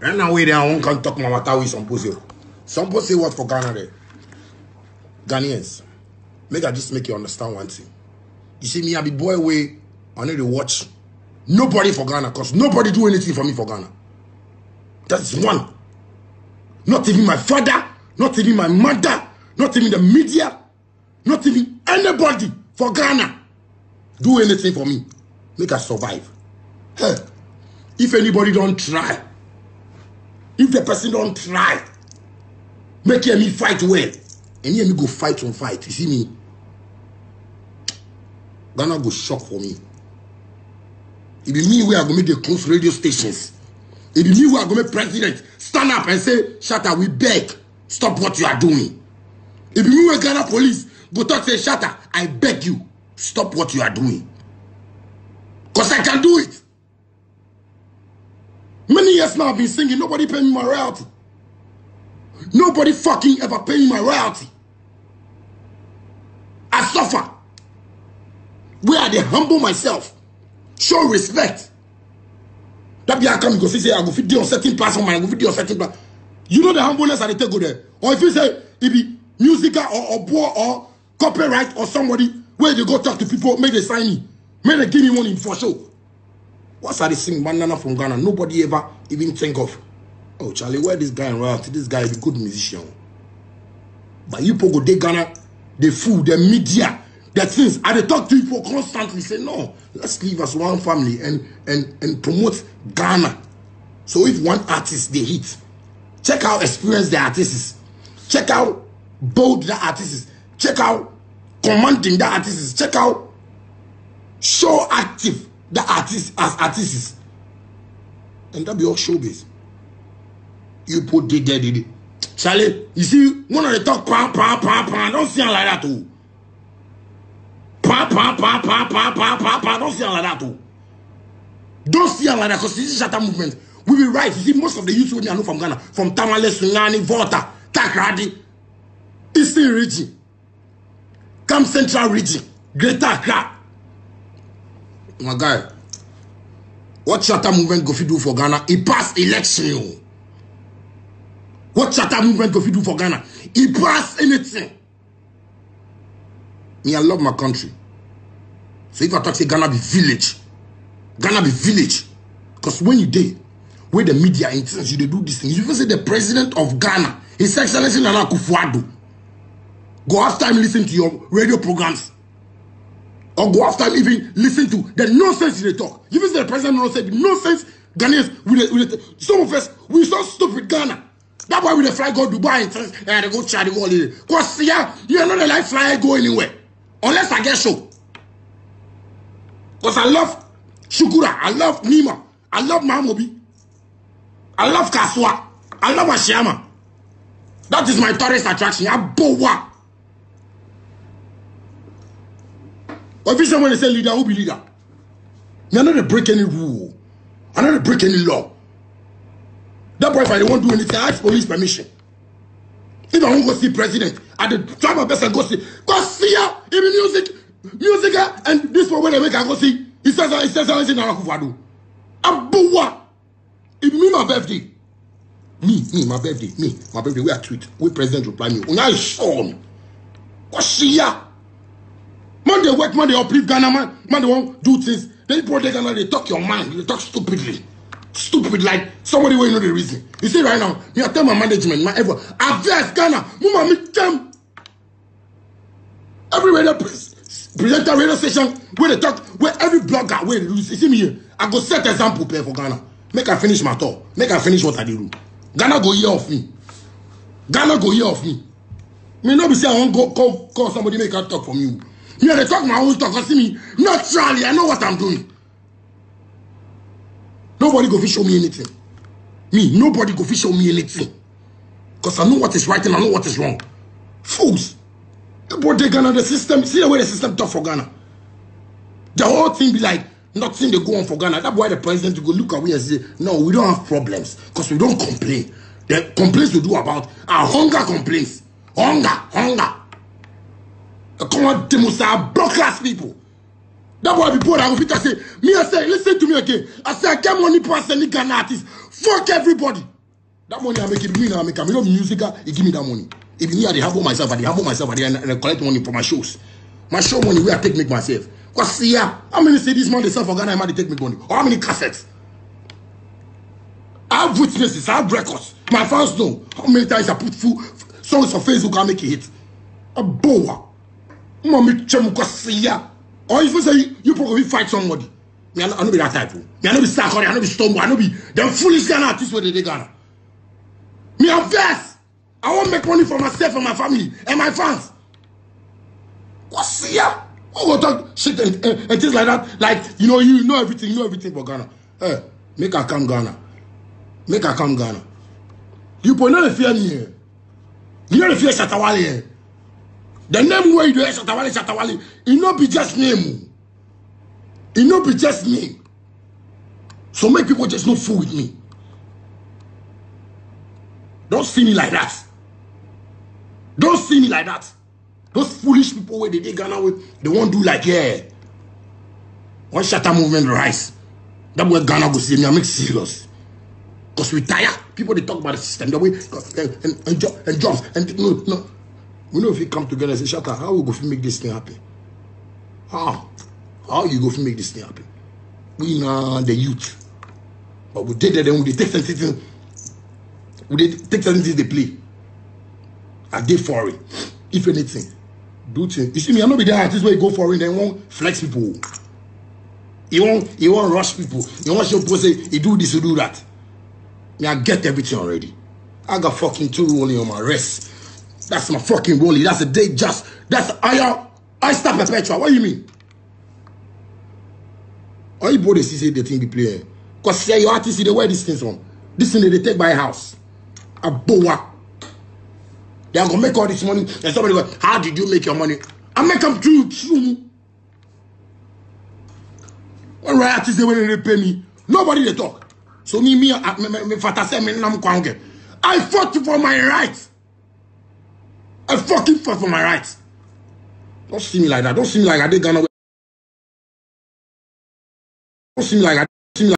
Right now, wait there, I won't talk my matter with some pussy. Some pussy what for Ghana there? Ghanaians. Make I just make you understand one thing. You see me, I be boy way, I need to watch. Nobody for Ghana, because nobody do anything for me for Ghana. That's one. Not even my father, not even my mother, not even the media, not even anybody for Ghana do anything for me. Make us survive. Hey, if anybody don't try, if the person don't try, make me fight well, and me go fight on fight. You see me? Ghana go shock for me. It be me where I go make the close radio stations. It be me where I go make president stand up and say, Shatta, we beg, stop what you are doing. It be me where Ghana police go talk say, Shatta, I beg you, stop what you are doing. Because I can do it. Many years now I've been singing, nobody pay me my royalty. Nobody fucking ever pay me my royalty. I suffer. Where I dey humble myself. Show respect. That be I come go say I go fit on certain platform and I go fit on certain platform. You know the humbleness I dey take go there. Or if you say it be musical or copyright or somebody where they go talk to people, make they sign me, make they give me money for show. What's I dey sing Bandana from Ghana? Nobody ever even think of. Oh Charlie, where this guy in royalty? This guy is a good musician. But you go dey Ghana, the food, the media. The things I they talk to people constantly say no, let's live as one family and promote Ghana. So if one artist they hit, check how experienced the artist is, check how bold the artist is, check how commanding the artist is, check how show active the artist as artist is, and that be all showbiz. You put the dead. Charlie, you see one of the talk don't see like that too. Don't see like that too. Don't see like that because this is Shatta movement. We will rise. You see, most of the youth I know from Ghana, from Tamale, Sunyani, Volta, Takrady, Eastern region, Camp Central region, Greater Accra. My guy, what Shatta movement go fi do for Ghana? He passed election. What Shatta movement go fi do for Ghana? He passed anything. Me, I love my country. So if I talk say Ghana be village, Ghana be village. Because when you did, where the media intends you to do this thing, you even say the president of Ghana, His Excellency Nana Akufo-Addo, go after him listen to your radio programs. Or go after him even listen to the nonsense they talk. You even say the president don't say the nonsense Ghanaians, some of us, we so stupid Ghana. That's why we the fly go Dubai and they go try to go there. Because yeah, you're not a life flyer go anywhere. Unless I get show. Because I love Shukura, I love Nima, I love Mahamobi, I love Kaswa, I love Ashiyama. That is my tourist attraction. Abowa. But if you say when they say leader, who be leader? You're not to break any rule. I'm not to break any law. That boy, if I don't want to do anything, I ask police permission. If I won't go see president, I try my best and go see. Go see ya, even music, and this one when they make I go see. He says something Nana Akufo-Addo. Abowa. It be my birthday. Me, my birthday. We are tweet. We president reply me. Una is show me. Go see ya. Man, they work, man, they uplift Ghana, man. Man, they won't do things. Then people they Ghana, they talk your mind. They talk stupidly. Stupid, like somebody will know the reason. You see right now, me I tell my management, my ever, advance Ghana, mama meet them. Everywhere they present a radio station where they talk, where every blogger where you see me here, I go set example play for Ghana. Make I finish my talk. Make I finish what I do. Ghana go hear of me. Ghana go hear of me. Me not be say I won't go call somebody make a talk for me. Me they talk my own talk. See me naturally. I know what I'm doing. Nobody go show me anything. Me, nobody go show me anything. Because I know what is right and I know what is wrong. Fools. But they Ghana, the system, see the way the system talk for Ghana. The whole thing be like, nothing they go on for Ghana. That's why the president go look away and say, no, we don't have problems. Because we don't complain. The complaints we do about are hunger complaints. Hunger. Come on, Demusa, broke class people. That's why people that will say, me I say, listen to me again. I say I get money past any Ghana artist. Fuck everybody. That money I make it me now. I make no music. He give me that money. If me, I humble myself. I collect money for my shows. My show money where I take make myself. Cause see how many CDs man they sell for Ghana? They take me money. Or how many cassettes? I have witnesses. I have records. My fans know how many times I put full songs on Facebook and make a hit. A boa. Mommy chemuka see or if you say you probably fight somebody. Me I know be that type. Me I know be Star I know be Storm. I know be them foolish Ghana artists where they Ghana. Me am first. I want make money for myself and my family and my fans. What's here? Who go talk shit and things like that? Like you know everything for Ghana. Make her come Ghana. Make her come Ghana. You put no fear me. You don't fear Shatawale. The name where you do Shatawale. It not be just name. It not be just name. So make people just not fool with me. Don't see me like that. Don't see me like that. Those foolish people where they Ghana with, they won't do like one shatter movement rise. That way Ghana go see me and make serious. Because we tired. People they talk about the system. The way and jobs and no. We know if we come together and say, Shatta, how we go to make this thing happen? How you go to make this thing happen? We know the youth. But we did that then we take something. We take something they play. I did for it. If anything. Do things. You see me, I know be the artist where you go for it, they won't flex people. You won't rush people. You want your people say, you do this, you do that. Me, I get everything already. I got fucking 2 rolling on my wrist. That's my fucking rolling. That's a day just. That's I stop perpetual. What do you mean? All you boys see the thing be playing. Because say your artists see the way these things on. This thing they take by house. A boa. They are gonna make all this money. And somebody go, how did you make your money? I make them true. When royalties they when they pay me, nobody they talk. So me I fought for my rights. I fucking fought for my rights. Don't see me like that. Don't see me like I did Ghana. Don't see me like that.